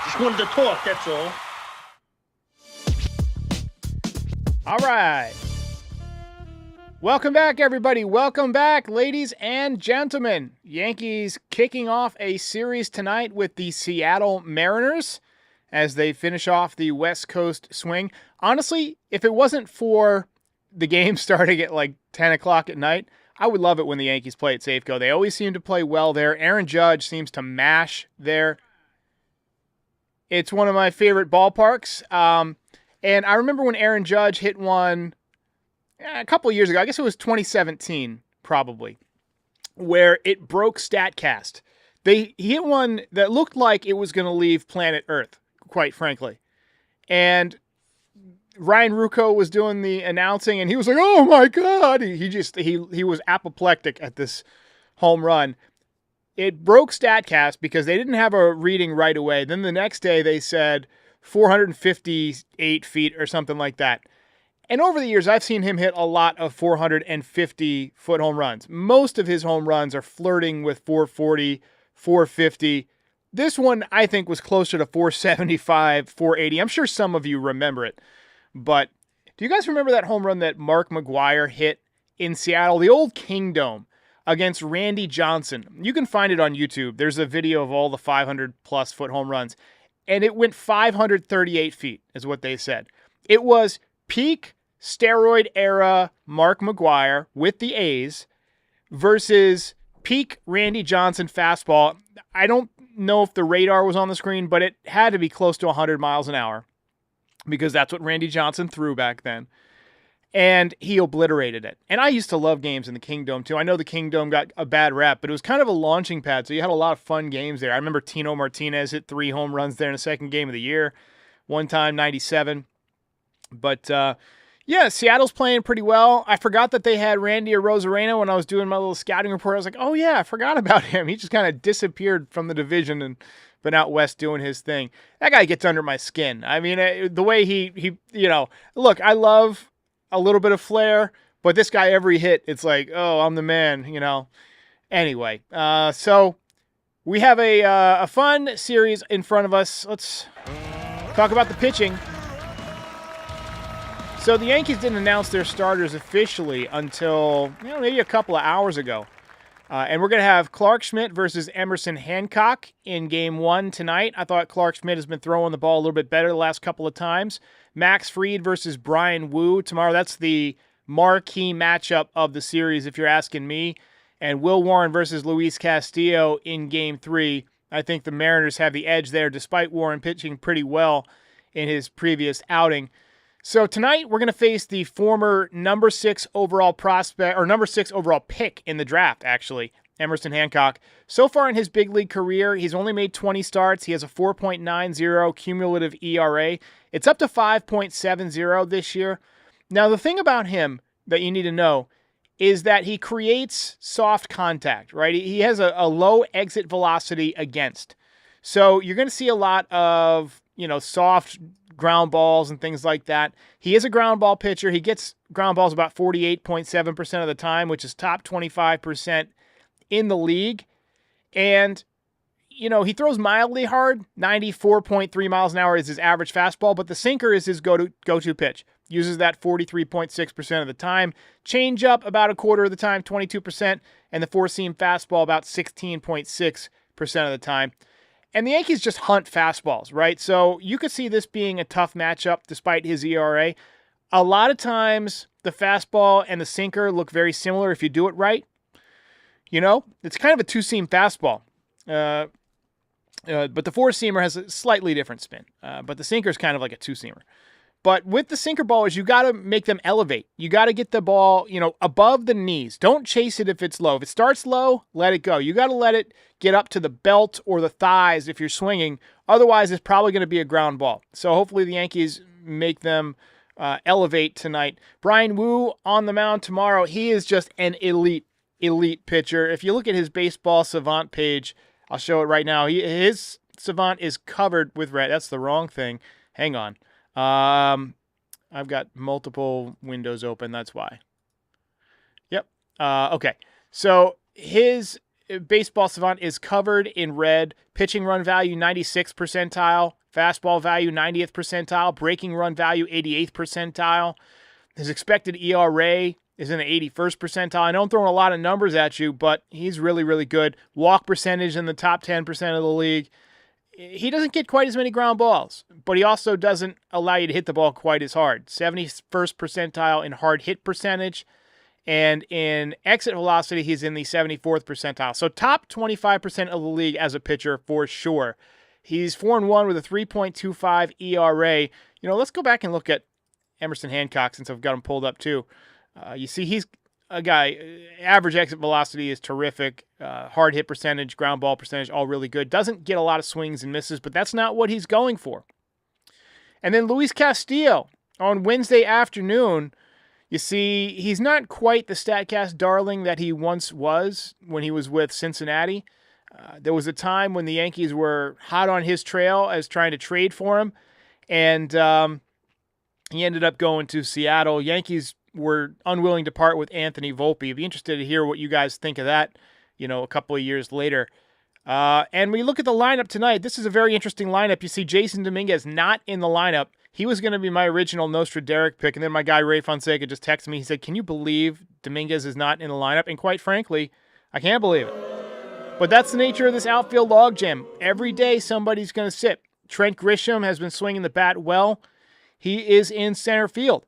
Just wanted to talk, that's all. All right. Welcome back, everybody. Welcome back, ladies and gentlemen. Yankees kicking off a series tonight with the Seattle Mariners as they finish off the West Coast swing. Honestly, if it wasn't for the game starting at like 10 o'clock at night, I would love it when the Yankees play at Safeco. They always seem to play well there. Aaron Judge seems to mash there. It's one of my favorite ballparks. And I remember when Aaron Judge hit one a couple of years ago, I guess it was 2017 probably, where it broke StatCast. He hit one that looked like it was going to leave planet Earth, quite frankly. And Ryan Ruocco was doing the announcing, and he was like, "Oh my God!" He was apoplectic at this home run. It broke StatCast because they didn't have a reading right away. Then the next day they said 458 feet or something like that. And over the years, I've seen him hit a lot of 450-foot home runs. Most of his home runs are flirting with 440, 450. This one, I think, was closer to 475, 480. I'm sure some of you remember it. But do you guys remember that home run that Mark McGwire hit in Seattle, the old Kingdome, against Randy Johnson? You can find it on YouTube. There's a video of all the 500-plus foot home runs. And it went 538 feet, is what they said. It was peak steroid era Mark McGwire with the A's versus peak Randy Johnson fastball. I don't know if the radar was on the screen, but it had to be close to 100 miles an hour because that's what Randy Johnson threw back then. And he obliterated it. And I used to love games in the Kingdome too. I know the Kingdome got a bad rep, but it was kind of a launching pad, so you had a lot of fun games there. I remember Tino Martinez hit 3 home runs there in the second game of the year. One time, 97. But, yeah, Seattle's playing pretty well. I forgot that they had Randy Arozarena when I was doing my little scouting report. I was like, oh, yeah, I forgot about him. He just kind of disappeared from the division and been out west doing his thing. That guy gets under my skin. I mean, the way he look, I love a little bit of flair, but this guy, every hit, it's like, oh, I'm the man, Anyway, so we have a fun series in front of us. Let's talk about the pitching. So the Yankees didn't announce their starters officially until maybe a couple of hours ago. And we're going to have Clark Schmidt versus Emerson Hancock in Game 1 tonight. I thought Clark Schmidt has been throwing the ball a little bit better the last couple of times. Max Fried versus Brian Wu tomorrow. That's the marquee matchup of the series, if you're asking me. And Will Warren versus Luis Castillo in Game 3. I think the Mariners have the edge there, despite Warren pitching pretty well in his previous outing. So tonight we're going to face the former number 6 overall prospect, or number 6 overall pick in the draft, actually, Emerson Hancock. So far in his big league career, he's only made 20 starts. He has a 4.90 cumulative ERA. It's up to 5.70 this year. Now, the thing about him that you need to know is that he creates soft contact, right? He has a low exit velocity against. So you're going to see a lot of, soft ground balls and things like that. He is a ground ball pitcher. He gets ground balls about 48.7% of the time, which is top 25% in the league. And, he throws mildly hard. 94.3 miles an hour is his average fastball, but the sinker is his go-to pitch. Uses that 43.6% of the time. Change up about a quarter of the time, 22%, and the four-seam fastball about 16.6% of the time. And the Yankees just hunt fastballs, right? So you could see this being a tough matchup despite his ERA. A lot of times the fastball and the sinker look very similar if you do it right. It's kind of a two-seam fastball. But the four-seamer has a slightly different spin. But the sinker is kind of like a two-seamer. But with the sinker ballers, you got to make them elevate. You got to get the ball, above the knees. Don't chase it if it's low. If it starts low, let it go. You got to let it get up to the belt or the thighs if you're swinging. Otherwise, it's probably going to be a ground ball. So hopefully the Yankees make them elevate tonight. Brian Wu on the mound tomorrow. He is just an elite pitcher. If you look at his baseball savant page, I'll show it right now. His savant is covered with red. That's the wrong thing. Hang on. I've got multiple windows open. That's why. Yep. Okay. So his Baseball Savant is covered in red. Pitching run value, 96th percentile. Fastball value, 90th percentile. Breaking run value, 88th percentile. His expected ERA is in the 81st percentile. I know I'm throwing a lot of numbers at you, but he's really, really good. Walk percentage in the top 10% of the league. He doesn't get quite as many ground balls, but he also doesn't allow you to hit the ball quite as hard. 71st percentile in hard hit percentage. And in exit velocity, he's in the 74th percentile. So top 25% of the league as a pitcher for sure. He's 4-1 with a 3.25 ERA. Let's go back and look at Emerson Hancock since I've got him pulled up too. You see he's a guy, average exit velocity is terrific. Hard hit percentage, ground ball percentage, all really good. Doesn't get a lot of swings and misses, but that's not what he's going for. And then Luis Castillo on Wednesday afternoon. You see, he's not quite the StatCast darling that he once was when he was with Cincinnati. There was a time when the Yankees were hot on his trail as trying to trade for him, and he ended up going to Seattle. Yankees were unwilling to part with Anthony Volpe. I'd be interested to hear what you guys think of that, a couple of years later. And we look at the lineup tonight. This is a very interesting lineup. You see Jason Dominguez not in the lineup. He was going to be my original Nostraderic pick, and then my guy Ray Fonseca just texted me. He said, can you believe Dominguez is not in the lineup? And quite frankly, I can't believe it. But that's the nature of this outfield logjam. Every day somebody's going to sit. Trent Grisham has been swinging the bat well. He is in center field.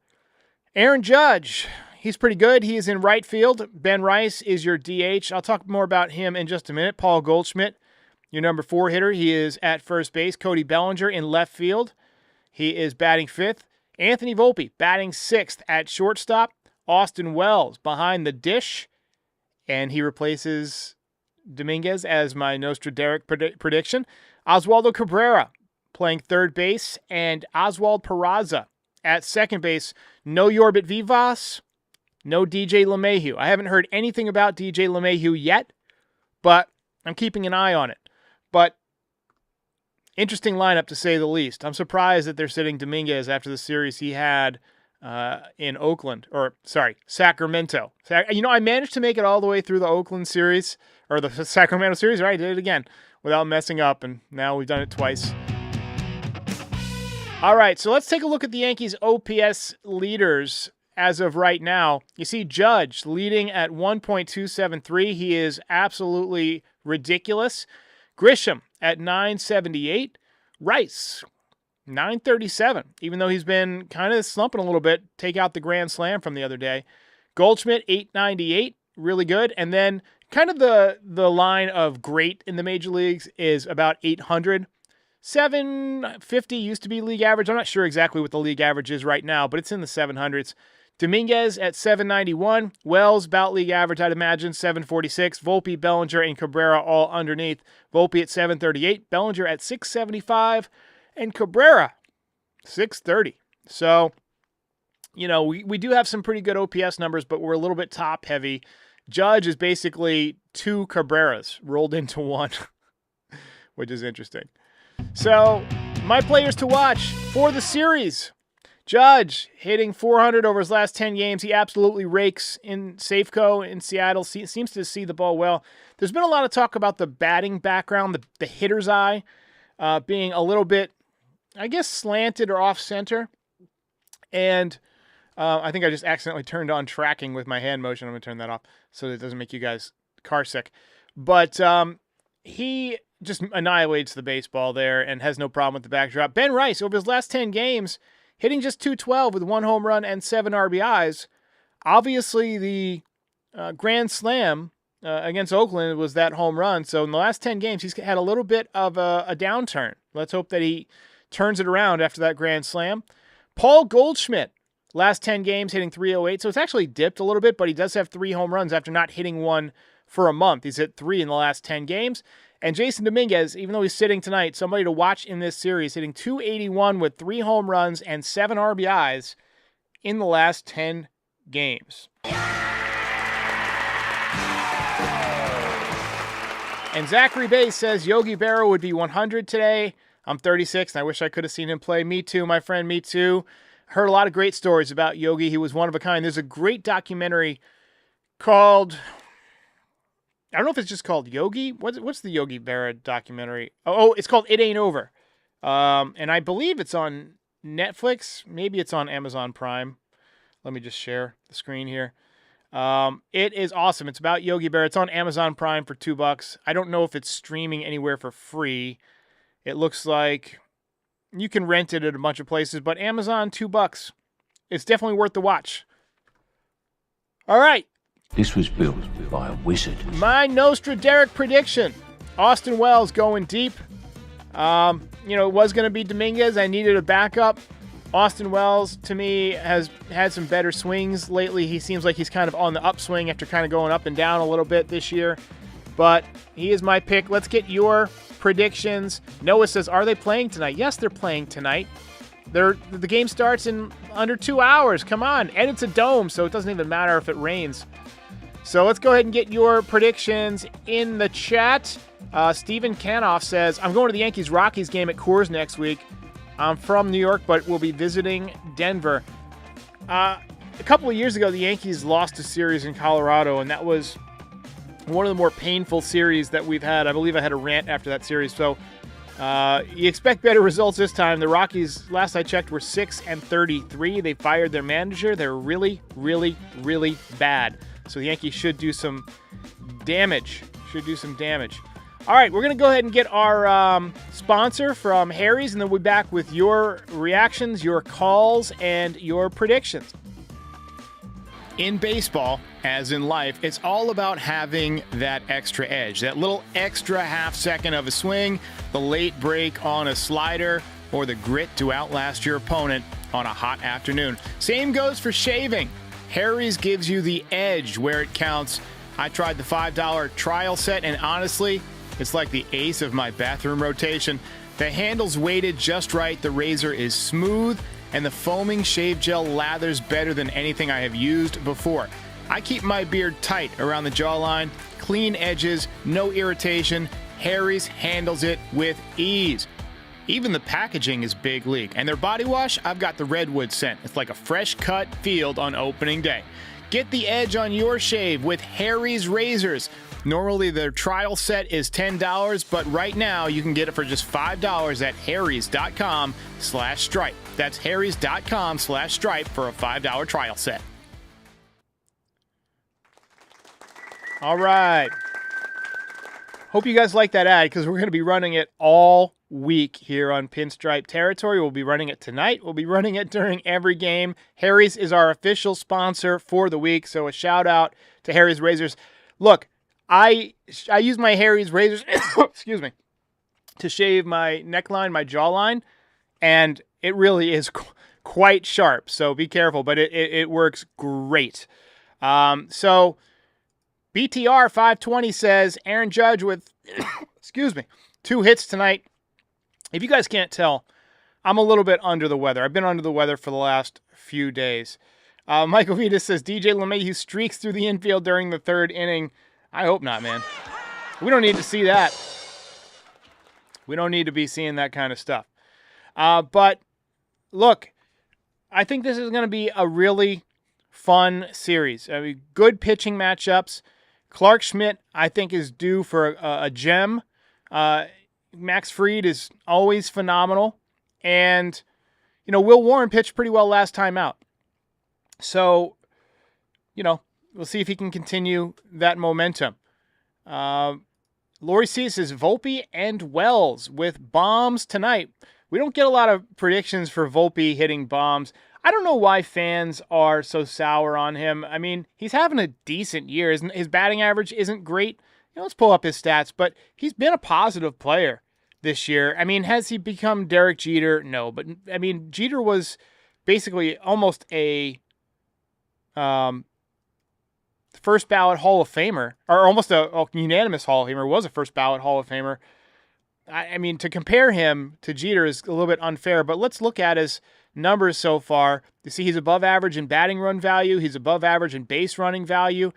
Aaron Judge, he's pretty good. He is in right field. Ben Rice is your DH. I'll talk more about him in just a minute. Paul Goldschmidt, your number 4 hitter. He is at first base. Cody Bellinger in left field. He is batting 5th. Anthony Volpe batting 6th at shortstop. Austin Wells behind the dish. And he replaces Dominguez as my Nostraderic prediction. Oswaldo Cabrera playing third base. And Oswald Peraza at second base. No Yorbit Vivas. No DJ LeMahieu. I haven't heard anything about DJ LeMahieu yet, but I'm keeping an eye on it. But interesting lineup, to say the least. I'm surprised that they're sitting Dominguez after the series he had in Sacramento. I managed to make it all the way through the Oakland series, or the Sacramento series, right? I did it again without messing up, and now we've done it twice. All right, so let's take a look at the Yankees OPS leaders as of right now. You see Judge leading at 1.273. He is absolutely ridiculous. Grisham at 978. Rice, 937, even though he's been kind of slumping a little bit. Take out the grand slam from the other day. Goldschmidt, 898, really good. And then kind of the line of great in the major leagues is about 800. 750 used to be league average. I'm not sure exactly what the league average is right now, but it's in the 700s. Dominguez at 791. Wells, about league average, I'd imagine, 746. Volpe, Bellinger, and Cabrera all underneath. Volpe at 738. Bellinger at 675. And Cabrera, 630. So, we do have some pretty good OPS numbers, but we're a little bit top heavy. Judge is basically 2 Cabreras rolled into one, which is interesting. So, my players to watch for the series. Judge hitting 400 over his last 10 games. He absolutely rakes in Safeco in Seattle. Seems to see the ball well. There's been a lot of talk about the batting background, the hitter's eye, being a little bit, I guess, slanted or off-center. And I think I just accidentally turned on tracking with my hand motion. I'm going to turn that off so that it doesn't make you guys car sick. But he just annihilates the baseball there and has no problem with the backdrop. Ben Rice, over his last 10 games, hitting just .212 with 1 home run and 7 RBIs. Obviously, the grand slam against Oakland was that home run. So in the last 10 games, he's had a little bit of a downturn. Let's hope that he turns it around after that grand slam. Paul Goldschmidt, last 10 games, hitting .308. So it's actually dipped a little bit, but he does have 3 home runs after not hitting one for a month. He's hit 3 in the last 10 games. And Jason Dominguez, even though he's sitting tonight, somebody to watch in this series, hitting .281 with 3 home runs and 7 RBIs in the last 10 games. And Zachary Bay says Yogi Berra would be 100 today. I'm 36, and I wish I could have seen him play. Me too, my friend, me too. Heard a lot of great stories about Yogi. He was one of a kind. There's a great documentary called I don't know if it's just called Yogi. What's the Yogi Berra documentary? Oh, it's called It Ain't Over. And I believe it's on Netflix. Maybe it's on Amazon Prime. Let me just share the screen here. It is awesome. It's about Yogi Berra. It's on Amazon Prime for $2. I don't know if it's streaming anywhere for free. It looks like you can rent it at a bunch of places, but Amazon, $2. It's definitely worth the watch. All right. This was built by a wizard. My Nostraderic prediction. Austin Wells going deep. It was going to be Dominguez. I needed a backup. Austin Wells, to me, has had some better swings lately. He seems like he's kind of on the upswing after kind of going up and down a little bit this year. But he is my pick. Let's get your predictions. Noah says, are they playing tonight? Yes, they're playing tonight. The game starts in under 2 hours. Come on. And it's a dome, so it doesn't even matter if it rains. So let's go ahead and get your predictions in the chat. Steven Canoff says, I'm going to the Yankees-Rockies game at Coors next week. I'm from New York, but we'll be visiting Denver. A couple of years ago, the Yankees lost a series in Colorado, and that was one of the more painful series that we've had. I believe I had a rant after that series. So you expect better results this time. The Rockies, last I checked, were 6-33. They fired their manager. They're really, really, really bad. So the Yankees should do some damage. All right, we're going to go ahead and get our sponsor from Harry's, and then we'll be back with your reactions, your calls, and your predictions. In baseball, as in life, it's all about having that extra edge, that little extra half second of a swing, the late break on a slider, or the grit to outlast your opponent on a hot afternoon. Same goes for shaving. Harry's gives you the edge where it counts. I tried the $5 trial set, and honestly, it's like the ace of my bathroom rotation. The handle's weighted just right, the razor is smooth, and the foaming shave gel lathers better than anything I have used before. I keep my beard tight around the jawline, clean edges, no irritation. Harry's handles it with ease. Even the packaging is big league. And their body wash, I've got the redwood scent. It's like a fresh cut field on opening day. Get the edge on your shave with Harry's razors. Normally their trial set is $10, but right now you can get it for just $5 at harrys.com/stripe. That's harrys.com/stripe for a $5 trial set. All right. Hope you guys like that ad, because we're going to be running it all week here on Pinstripe Territory. We'll be running it tonight. We'll be running it during every game. Harry's is our official sponsor for the week, so a shout out to Harry's Razors. Look, I use my Harry's Razors, excuse me, to shave my neckline, my jawline, and it really is quite sharp, so be careful, but it works great. So BTR 520 says Aaron Judge with, excuse me, 2 hits tonight. If you guys can't tell, I'm a little bit under the weather. I've been under the weather for the last few days. Michael Vitas says DJ LeMahieu streaks through the infield during the 3rd inning. I hope not, man. We don't need to see that. We don't need to be seeing that kind of stuff. But look, I think this is going to be a really fun series. I mean, good pitching matchups. Clark Schmidt, I think, is due for a gem. Max Fried is always phenomenal. And, Will Warren pitched pretty well last time out. So, we'll see if he can continue that momentum. Lori C says Volpe and Wells with bombs tonight. We don't get a lot of predictions for Volpe hitting bombs. I don't know why fans are so sour on him. I mean, he's having a decent year. His batting average isn't great. Let's pull up his stats, but he's been a positive player this year. I mean, has he become Derek Jeter? No, but I mean, Jeter was basically almost a first ballot Hall of Famer, or almost a unanimous Hall of Famer, was a first ballot Hall of Famer. I mean, to compare him to Jeter is a little bit unfair, but let's look at his numbers so far. You see he's above average in batting run value. He's above average in base running value.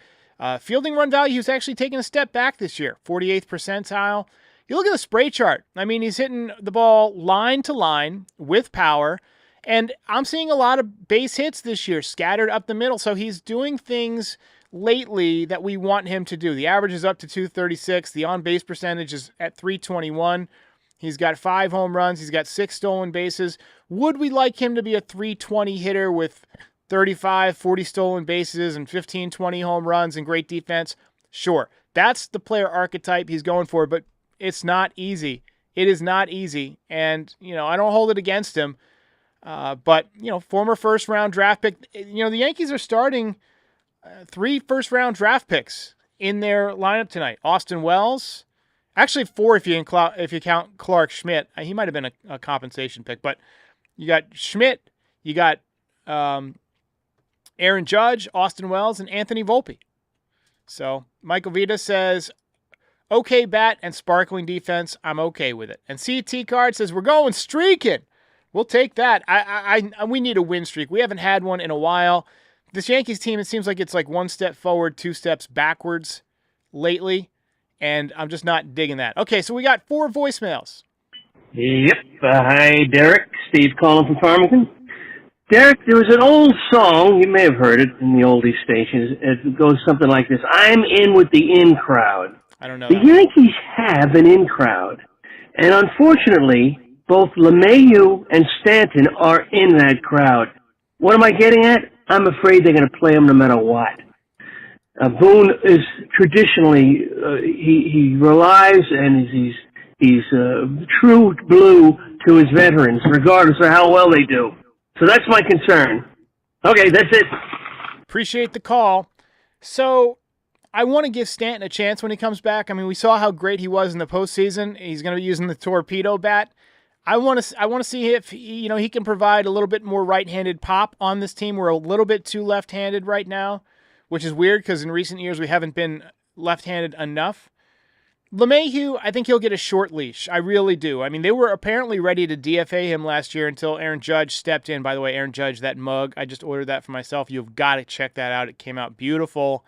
Fielding run value, he's actually taken a step back this year, 48th percentile. You look at the spray chart. I mean, he's hitting the ball line to line with power, and I'm seeing a lot of base hits this year scattered up the middle. So he's doing things lately that we want him to do. The average is up to 236. The on-base percentage is at 321. He's got 5 home runs. He's got 6 stolen bases. Would we like him to be a 320 hitter with 35, 40 stolen bases and 15, 20 home runs and great defense? Sure. That's the player archetype he's going for, but it's not easy. It is not easy. And, I don't hold it against him. But, former first-round draft pick. The Yankees are starting 3 first-round draft picks in their lineup tonight. Austin Wells. Actually, 4 if you count Clark Schmidt. He might have been a compensation pick. But you got Schmidt, you got Aaron Judge, Austin Wells, and Anthony Volpe. So Michael Vita says, okay bat and sparkling defense, I'm okay with it. And CT Card says, we're going streaking. We'll take that. We need a win streak. We haven't had one in a while. This Yankees team, it seems like it's like 1 step forward, 2 steps backwards lately, and I'm just not digging that. Okay, so we got 4 voicemails. Yep. Hi, Derek. Steve calling from Farmington. Derek, there was an old song, you may have heard it in the oldie stations. It goes something like this: I'm in with the in crowd. I don't know. The Yankees have an in crowd, and unfortunately, both LeMahieu and Stanton are in that crowd. What am I getting at? I'm afraid they're going to play him no matter what. Boone is traditionally, he relies and he's true blue to his veterans, regardless of how well they do. So that's my concern. Okay, that's it. Appreciate the call. So I want to give Stanton a chance when he comes back. I mean, we saw how great he was in the postseason. He's going to be using the torpedo bat. I want to see if he can provide a little bit more right-handed pop on this team. We're a little bit too left-handed right now, which is weird because in recent years we haven't been left-handed enough. LeMahieu, I think he'll get a short leash. I really do. I mean, they were apparently ready to DFA him last year until Aaron Judge stepped in. By the way, Aaron Judge, that mug, I just ordered that for myself. You've got to check that out. It came out beautiful.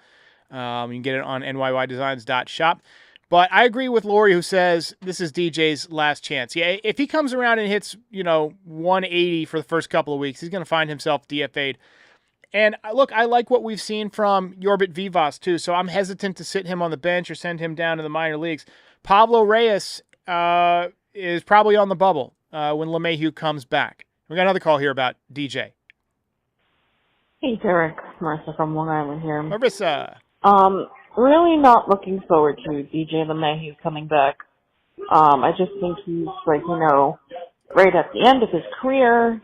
You can get it on nydesigns.shop. But I agree with Lori, who says this is DJ's last chance. Yeah, if he comes around and hits, 180 for the first couple of weeks, he's going to find himself DFA'd. And look, I like what we've seen from Yorbit Vivas too, so I'm hesitant to sit him on the bench or send him down to the minor leagues. Pablo Reyes is probably on the bubble when LeMahieu comes back. We got another call here about DJ. Hey, Derek. Marissa from Long Island here. Marissa. Really not looking forward to DJ LeMahieu coming back. I just think he's right at the end of his career.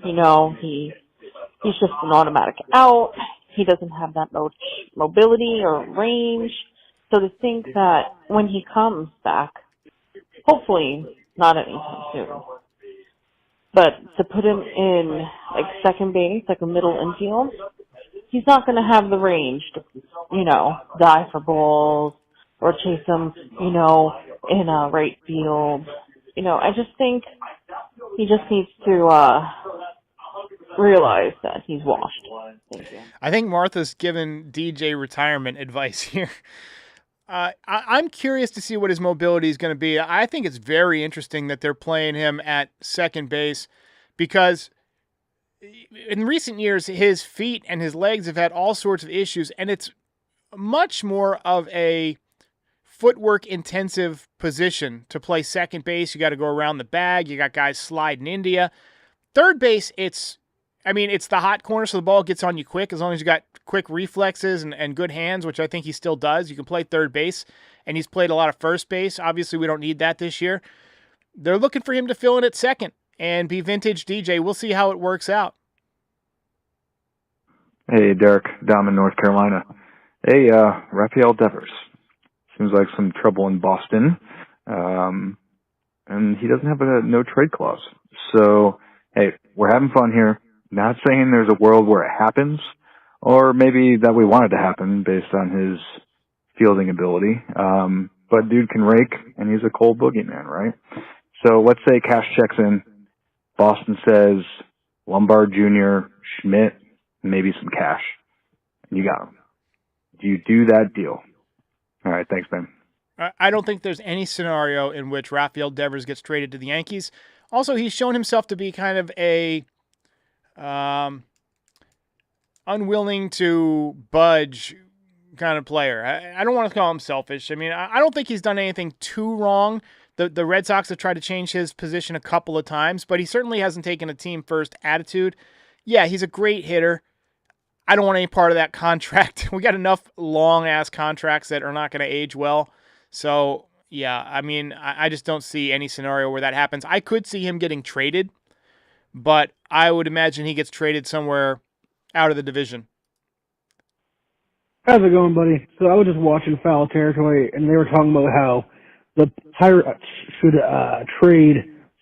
He's just an automatic out. He doesn't have that much mobility or range. So to think that when he comes back, hopefully not anytime soon, but to put him in like second base, like a middle infield, he's not going to have the range to, die for balls or chase them, in right field. I just think he just needs to realize that he's washed. Thank you. I think Martha's given DJ retirement advice here. I'm curious to see what his mobility is going to be. I think it's very interesting that they're playing him at second base because in recent years, his feet and his legs have had all sorts of issues, and it's much more of a footwork intensive position to play second base. You got to go around the bag. You got guys sliding India. Third base, it's the hot corner, so the ball gets on you quick. As long as you got quick reflexes and good hands, which I think he still does, you can play third base, and he's played a lot of first base. Obviously, we don't need that this year. They're looking for him to fill in at second and be vintage DJ. We'll see how it works out. Hey, Derek, Dom in North Carolina. Hey, Rafael Devers. Seems like some trouble in Boston. And he doesn't have a no-trade clause. So, hey, we're having fun here. Not saying there's a world where it happens, or maybe that we want it to happen based on his fielding ability. But dude can rake, and he's a cold boogeyman, right? So let's say cash checks in. Boston says Lombard Jr., Schmidt, maybe some cash. You got him. Do you do that deal? All right, thanks, man. I don't think there's any scenario in which Rafael Devers gets traded to the Yankees. Also, he's shown himself to be kind of a unwilling to budge kind of player. I don't want to call him selfish. I mean, I don't think he's done anything too wrong. The Red Sox have tried to change his position a couple of times, but he certainly hasn't taken a team-first attitude. Yeah, he's a great hitter. I don't want any part of that contract. We got enough long-ass contracts that are not going to age well. So, yeah, I mean, I just don't see any scenario where that happens. I could see him getting traded, but I would imagine he gets traded somewhere out of the division. How's it going, buddy? So I was just watching Foul Territory, and they were talking about how the Pirates should trade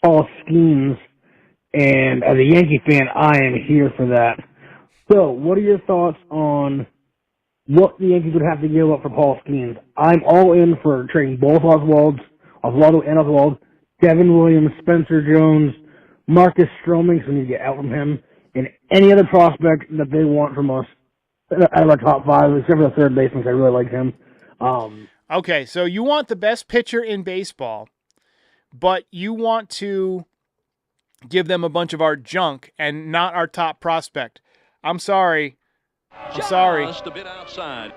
Paul Skeens, and as a Yankee fan, I am here for that. So, what are your thoughts on what the Yankees would have to give up for Paul Skeens? I'm all in for trading both Oswaldo and Oswald, Devin Williams, Spencer Jones, Marcus Stroman, so we need to get out from him, and any other prospect that they want from us out of our top five, except for the third baseman, I really like him. Okay, so you want the best pitcher in baseball, but you want to give them a bunch of our junk and not our top prospect. I'm sorry. Just a bit outside.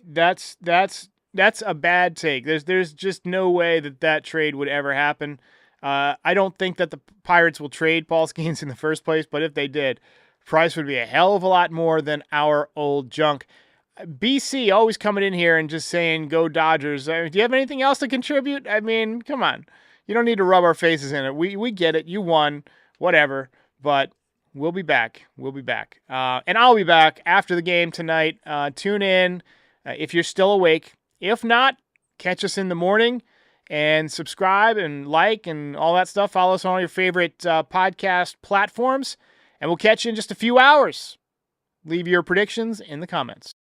That's a bad take. There's just no way that trade would ever happen. I don't think that the Pirates will trade Paul Skeens in the first place, but if they did, price would be a hell of a lot more than our old junk. BC always coming in here and just saying, go Dodgers. Do you have anything else to contribute? I mean, come on. You don't need to rub our faces in it. We get it. You won. Whatever. But we'll be back. We'll be back. And I'll be back after the game tonight. Tune in if you're still awake. If not, catch us in the morning and subscribe and like and all that stuff. Follow us on all your favorite podcast platforms. And we'll catch you in just a few hours. Leave your predictions in the comments.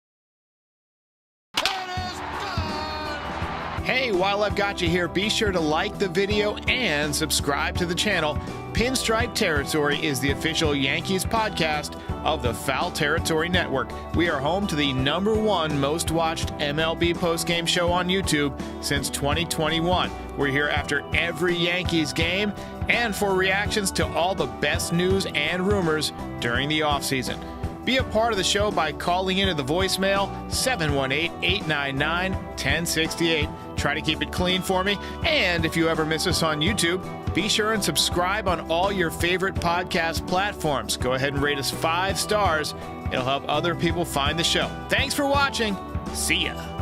Hey, while I've got you here, be sure to like the video and subscribe to the channel. Pinstripe Territory is the official Yankees podcast of the Foul Territory Network. We are home to the #1 most watched MLB postgame show on YouTube since 2021. We're here after every Yankees game and for reactions to all the best news and rumors during the offseason. Be a part of the show by calling into the voicemail 718-899-1068. Try to keep it clean for me. And if you ever miss us on YouTube, be sure and subscribe on all your favorite podcast platforms. Go ahead and rate us 5 stars. It'll help other people find the show. Thanks for watching. See ya.